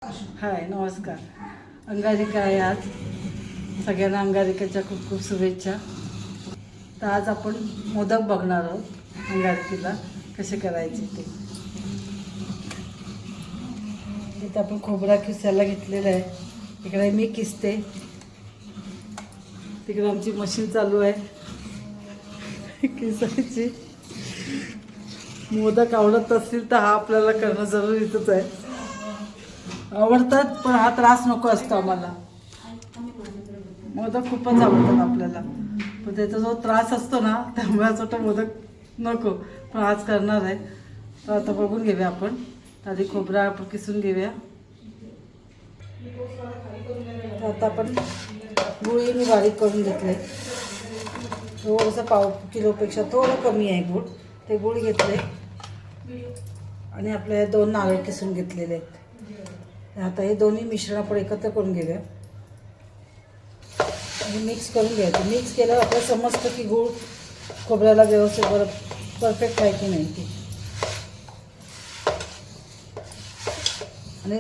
हाय, नमस्कार. अंगारिका आहे आज. सगळ्यांना अंगारिकेच्या खूप खूप शुभेच्छा. तर आज आपण मोदक बघणार आहोत अंगारिकेला कसे करायचे ते. इथं आपण खोबरा किसायला घेतलेला आहे. इकडे मी किसते, तिकडे आमची मशीन चालू आहे किसायची. मोदक आवडत असतील तर हा आपल्याला करणं जरुरीच आहे. आवडतात पण हा त्रास नको असतो आम्हाला. मोदक खूपच आवडतात आपल्याला, पण त्याचा जो त्रास असतो ना त्यामुळे असं वाटतं मोदक नको, पण आज करणार आहे. तर आता बघून घेऊया आपण. आधी खोबरा आपण किसून घेऊया. तर आता आपण गुळीने बारीक करून घेतले. थोडंसं पाव किलोपेक्षा थोडं कमी आहे गूळ. ते गूळ घेतले आणि आपल्या 2 नारळ किसून घेतलेले आहेत. आता हे दोन्ही मिश्रण आपण एकत्र करून घेऊया आणि मिक्स करून घ्यायचं. मिक्स केल्यावर आपल्याला समजतं की गूळ खोबऱ्याला व्यवस्थित परफेक्ट आहे की नाही ते. आणि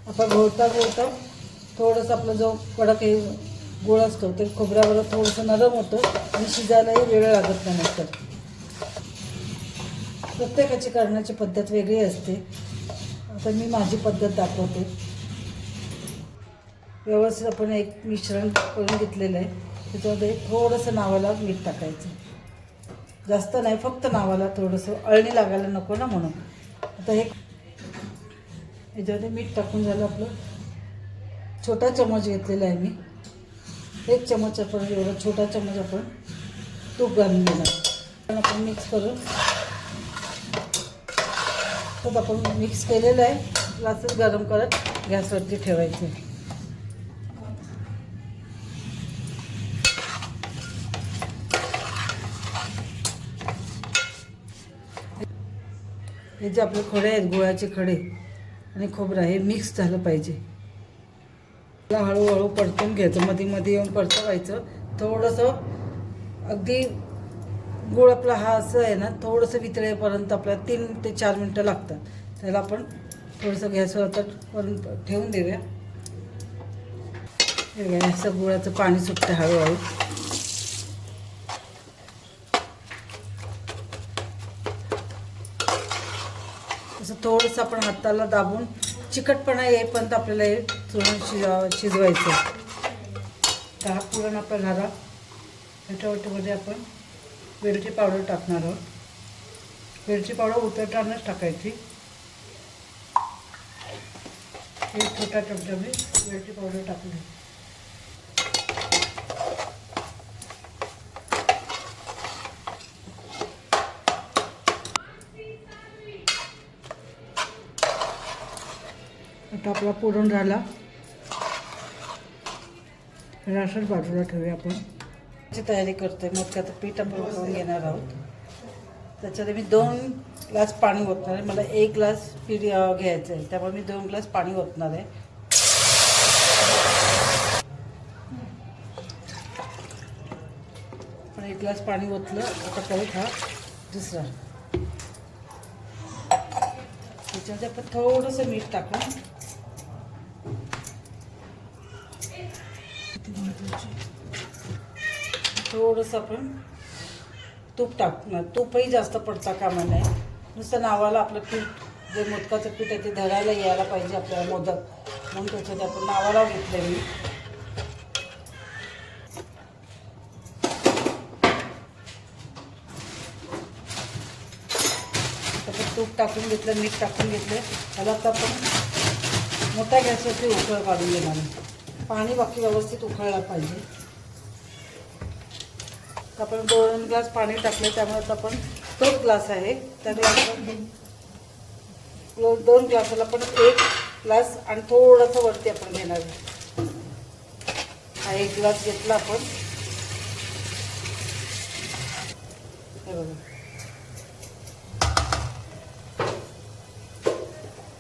आपण घोळता थोडंसं आपला जो कडक हे गूळ असतो ते खोबऱ्यावर थोडंसं नरम होतं आणि शिजायलाही वेळ लागत नाही. नंतर प्रत्येकाची करण्याची पद्धत वेगळी असते. आता मी माझी पद्धत दाखवते. व्यवस्थित आपण एक मिश्रण करून घेतलेलं आहे. त्याच्यामध्ये थोडंसं नावाला मीठ टाकायचं. जास्त नाही, फक्त नावाला थोडंसं, अळणी लागायला नको ना म्हणून. आता हे याच्यामध्ये मीठ टाकून झालं आपलं. छोटा चमच घेतलेला आहे मी. 1 चमच आपण एवढा छोटा चमच आपण तूप घालून घेणार. आपण मिक्स करून तर आपण मिक्स केलेलं आहे. ग्लासेस गरम करत गॅसवरती ठेवायचे. हे जे आपले खडे आहेत, गुळाचे खडे आणि खोबरा, हे मिक्स झालं पाहिजे. त्याला हळूहळू परतून घ्यायचं. मध्ये येऊन परतवायचं. थोडंसं अगदी गुळ आपला हा असं आहे ना, थोडंसं वितळेपर्यंत आपल्याला 3 ते 4 मिनटं लागतात. त्याला आपण थोडंसं गॅसवर आता ठेवून देऊया. हे असं गुळाचं पाणी सुटतं हळूहळू. असं थोडंसं आपण हाताला दाबून चिकटपणा येईपर्यंत आपल्याला हे चुरून शिजवायचं. तर हा पुरण आपला झाला. ह्याच्यामध्ये आपण वेलची पावडर टाकणार आहोत. वेलची पावडर उतरतानाच टाकायची. एक छोटा चमचा मी वेलची पावडर टाकली. आता आपला पुरण झाला. असंच बाजूला ठेवूया. आपण त्याची तयारी करतोय. मोदकाचं पीठ आपण उकळून घेणार आहोत. त्याच्यामध्ये मी 2 ग्लास पाणी ओतणार आहे. मला 1 ग्लास पीठ घ्यायचं आहे, त्यामुळे मी 2 ग्लास पाणी ओतणार आहे. पण 1 ग्लास पाणी ओतलं. आता परत हा दुसरा. त्याच्यामध्ये आपण थोडंसं मीठ टाकून थोडंसं आपण तूप टाकणार. तूपही जास्त पडता कामा नये. नुसतं नावाला आपलं पीठ, जे मोदकाचं पीठ आहे ते धरायला यायला पाहिजे आपल्याला मोदक, म्हणून त्याच्यात आपण नावाला घेतलं मी. आपण तूप टाकून घेतलं, मीठ टाकून घेतलं. त्याला आता आपण मोठ्या गॅसवरती उकळ काढून घेणार. पाणी बाकी व्यवस्थित उकळलं पाहिजे. आपण 2 ग्लास पाणी टाकले, त्यामुळे आता आपण 2 ग्लास आहे त्या ग्लासला 2 ग्लासाला पण 1 ग्लास आणि थोडंसं वरती आपण घेणार. हा 1 ग्लास घेतला आपण. हे बघा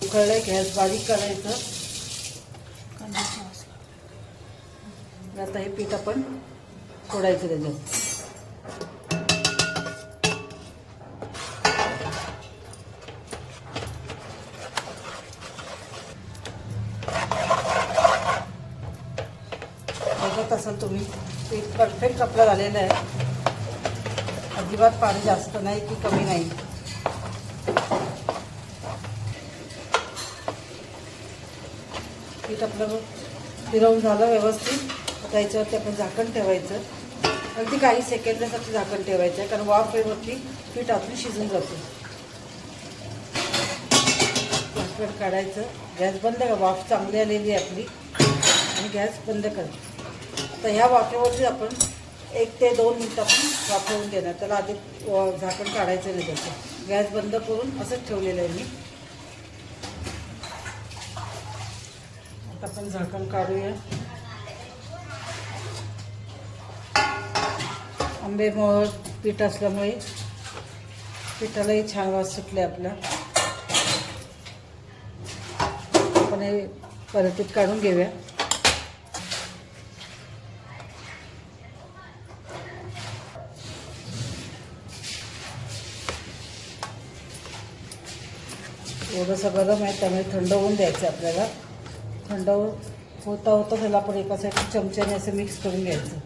उकळलंय. गॅस बारीक करायचं. आता हे पीठ आपण सोडायचं त्याच्यात. असाल तुम्ही, पीठ परफेक्ट आपलं झालेलं आहे. अजिबात पाणी जास्त नाही की कमी नाही. पीठ आपलं फिरवून झालं व्यवस्थित. आता याच्यावरती आपण झाकण ठेवायचं. अगदी काही सेकंदासाठी झाकण ठेवायचं आहे, कारण वाफेवरती पीठ आपण शिजून जातो. झाकण काढायचं. गॅस बंद करा. वाफ चांगली आलेली आहे आपली आणि गॅस बंद करा. आता ह्या वाफेवरती आपण 1 ते 2 मिनिटं आपण वाफवून देणार. त्याला आधी झाकण काढायचं नाही त्याचं. गॅस बंद करून असंच ठेवलेलं आहे मी. आता आपण झाकण काढूया. आंबेमोहर पीठ असल्यामुळे पिठालाही छान वास सुटले आपला. आपण हे परतीत काढून घेऊया. थोडंसं गरम आहे त्यामुळे थंड होऊन द्यायचं आपल्याला. थंड होता होता त्याला आपण एका साईडला चमच्याने असं मिक्स करून घ्यायचं.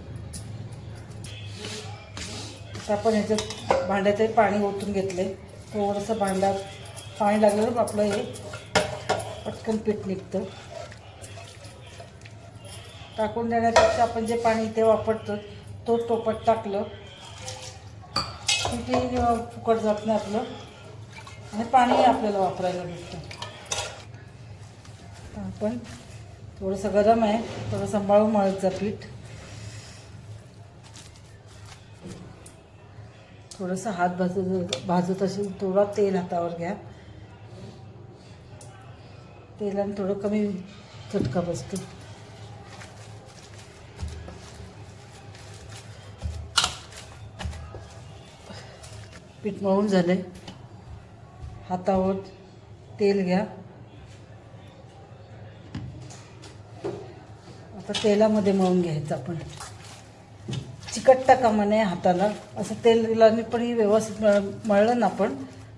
आता आपण ह्याच्यात भांड्यातही पाणी ओतून घेतले. थोडंसं भांड्यात पाणी लागलं आपलं हे पटकन पीठ निघतं. टाकून देण्यापेक्षा आपण जे पाणी इथे वापरतो तो टोपात टाकलं की फुकट जात नाही आपलं आणि पाणी आपल्याला वापरायला भेटतं. आपण थोडंसं गरम आहे, थोडं सांभाळून मळायचं पीठ. थोडंसं हात भाजत असेल थोडा तेल हातावर घ्या. तेलाने थोडं कमी चटका बसतो. पीठ मळून झाले. हातावर तेल घ्या. आता तेलामध्ये मळून घ्यायचं आपण. चिकटता कामा नये हाताला. असं तेलाने पण व्यवस्थित मळलं ना आपण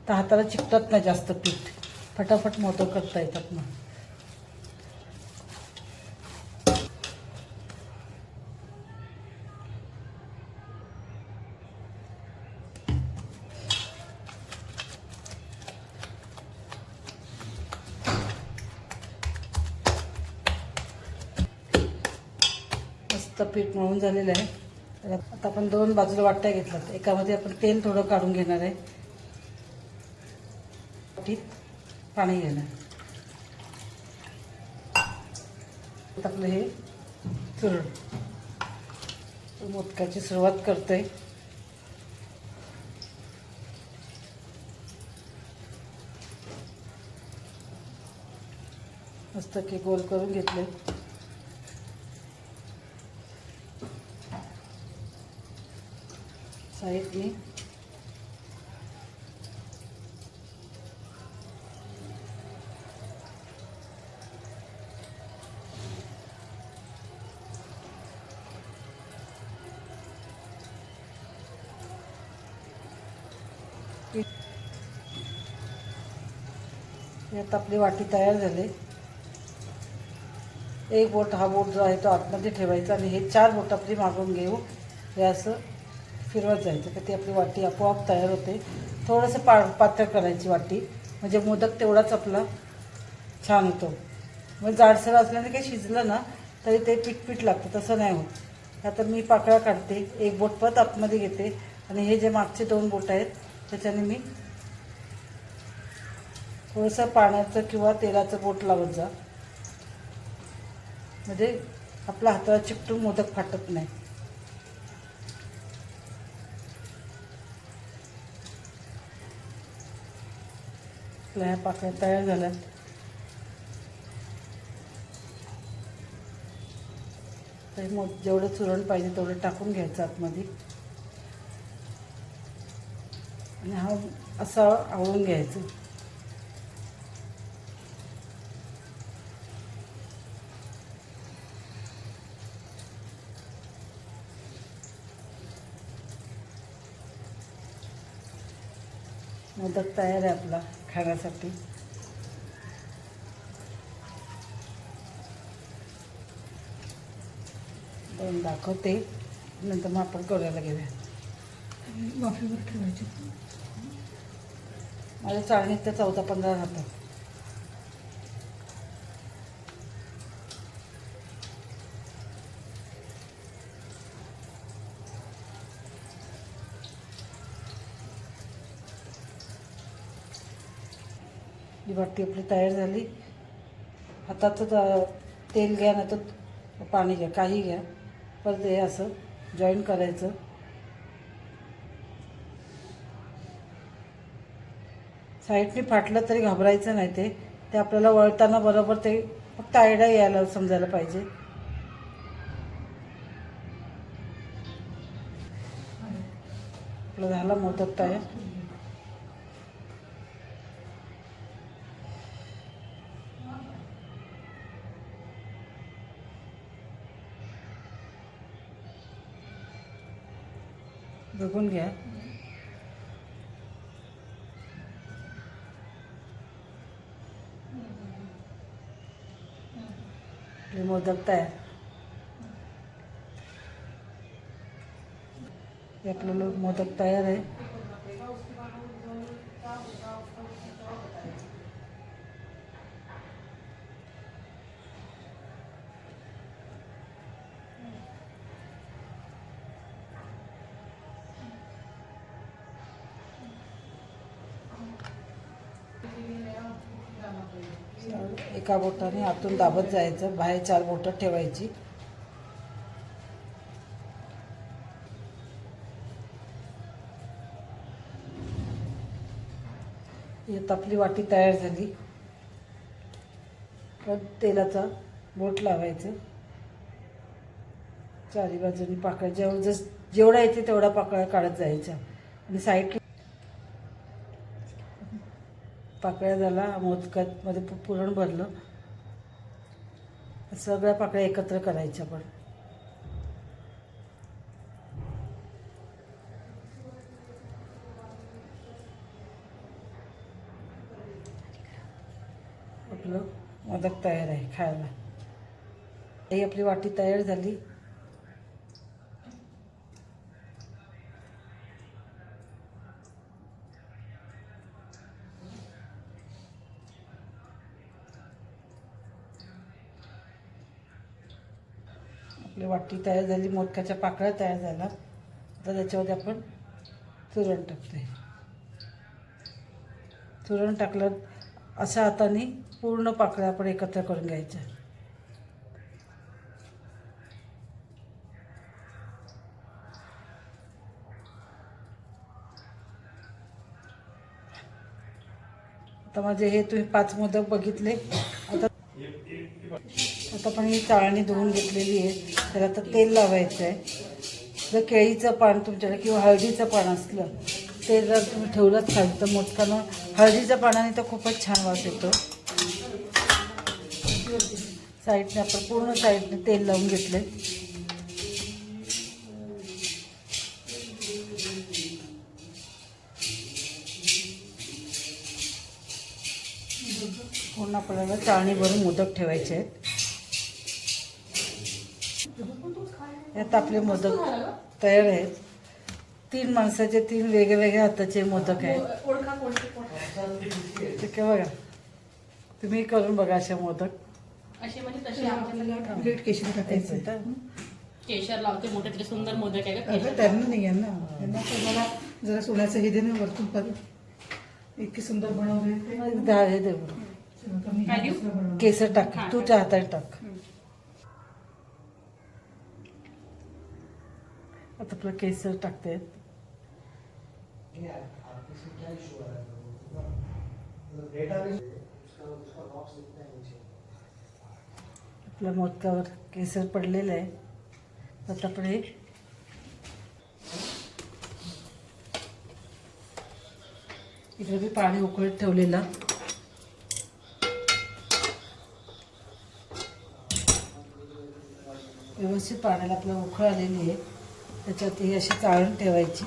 तर हाताला चिकटत नाही जास्त पीठ. फटाफट मोदक करता येतात मग. मस्त पीठ मळून झालेलं आहे. तर आता आपण 2 बाजूला वाट्या घेतल्यात. एकामध्ये आपण तेल थोडं काढून घेणार आहे. वाटीत पाणी घेणार. आपलं हे चुरण मोदकाची सुरुवात करतोय. मस्त की गोल करून घेतले. साईडनी आता आपली वाटी तयार झाली. एक बोट हा बोट जो आहे तो आतमध्ये ठेवायचा आणि हे 4 बोट आपली मागून घेऊ. हे असं फिरवत जायचं की ती आपली वाटी आपोआप तयार होते. थोडंसं पातळ करायची वाटी म्हणजे मोदक तेवढाच आपला छान होतो. मग जाडसर असल्याने काही शिजलं ना तरी ते पीठ लागतं, तसं नाही होत. आता मी पाकळ्या काढते. एक बोट परत आतमध्ये घेते आणि हे जे मागचे 2 बोट आहेत त्याच्याने मी थोडंसं पाण्याचं किंवा तेलाचं बोट लावत जा. म्हणजे आपल्या हाताला चिकटून मोदक फाटत नाही. ह्या पाकळ्या तयार झाल्यात. तर मग जेवढं चुरण पाहिजे तेवढं टाकून घ्यायचं आतमध्ये आणि हा असा आवळून घ्यायचं. मोदक तयार आहे आपला खाण्यासाठी. करून दाखवते, नंतर मग आपण करायला घेऊया. वाफेवर ठेवायचे. माझ्या चाळणीत तर 14-15 राहतात. ही वाटी आपली तयार झाली. हाताचं तेल घ्या, नाही तर पाणी घ्या, काही घ्या, परत हे असं जॉईन करायचं. साईडने फाटलं तरी घाबरायचं नाही. ते आपल्याला वळताना बरोबर ते फक्त आयडिया यायला समजायला पाहिजे. आपला झाला मोदक तयार. बघून घ्या. आपले मोदक तयार. हे आपल्याला मोदक तयार आहे. एका बोटाने आतून दाबत जायचं, बाहेर 4 बोटं ठेवायची. यात आपली वाटी तयार झाली. तर तेलाचा बोट लावायचं. चारी बाजूनी पाकळ्या जेवढा येते तेवढा पाकळ्या काढत जायच्या. आणि साईड पाकळ्या झाला. मोदकामध्ये पुरण भरलं. सगळ्या पाकळ्या एकत्र करायच्या. पण आपलं मोदक तयार आहे खायला. ही आपली वाटी तयार झाली. आपली वाटी तयार झाली. मोदकाच्या पाकळ्या तयार झाल्या. आता त्याच्यामध्ये आपण चुरण टाकतोय. चुरण टाकलं अशा हाताने पूर्ण पाकळ्या आपण एकत्र करून घ्यायच्या. आता माझे हे तुम्ही 5 मोदक बघितले. आता पण ही चाळणी धुवून घेतलेली आहे. त्याला आता तेल लावायचं आहे. जर केळीचं पान तुमच्याकडे किंवा हळदीचं पान असलं, ते जर तुम्ही ठेवलंच खाली तर मोदकानं हळदीच्या पानाने तर खूपच छान वास येतो. साईडने आपण पूर्ण साईडने तेल लावून घेतले. पूर्ण आपल्याला चाळणी भरून मोदक ठेवायचे आहेत. यात आपले मोदक तयार आहेत. 3 माणसाचे 3 वेगवेगळ्या हाताचे मोदक आहेत. ठीक आहे, बघा तुम्ही करून बघा असे मोदक. असे म्हणजे तसे आपल्याला ग्रेट केशर टाकायचं. केशर लावते मोठे तरी सुंदर मोदक आहे का? त्यांना नाही आहे ना, त्यांना मला जरा सोन्याचं हे दे ना वरतून परत. इतके सुंदर बनवले. हे दे केसर टाक, तुझ्या हाताने टाक. आता आपलं केसर टाकते. आपल्या मोदकावर केसर पडलेलं आहे. आता आपण हे इकडे मी पाणी उकळत ठेवलेलं. व्यवस्थित पाण्याला आपल्याला उकळ आलेली आहे. त्याच्यात ही अशी चाळण ठेवायची.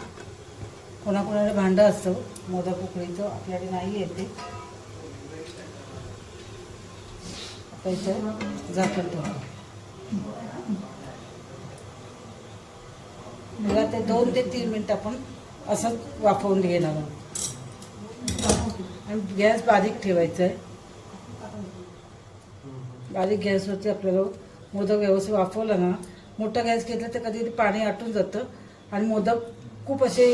कोणाकोणाला भांडं असतं मोदक उकळीचं, आपल्याकडे नाही येते. आता इथं झाकण ठेवा. मला ते 2 ते 3 मिनिट आपण असंच वाफवून घेणार आहोत. आणि गॅस बारीक ठेवायचा आहे. बारीक गॅसवरती आपल्याला मोदक व्यवस्थित वाफवला ना, मोठा गॅस घेतला तर कधी पाणी आटून जातं आणि मोदक खूप असे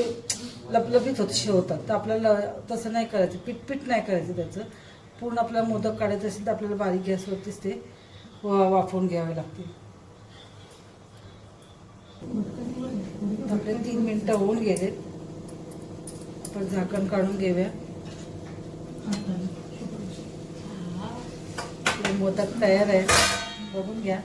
लपलपीत होतात. तर आपल्याला तसं नाही करायचं, पीठ नाही करायचं त्याचं. पूर्ण आपल्याला मोदक काढायचं असेल तर आपल्याला बारीक गॅसवरतीच ते वाफवून घ्यावे लागतील. आपले 3 मिनिटं होऊन गेले. आपण झाकण काढून घेऊया. आपले मोदक तयार आहे, बघून घ्या.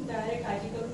डायरेक्ट काळजी करून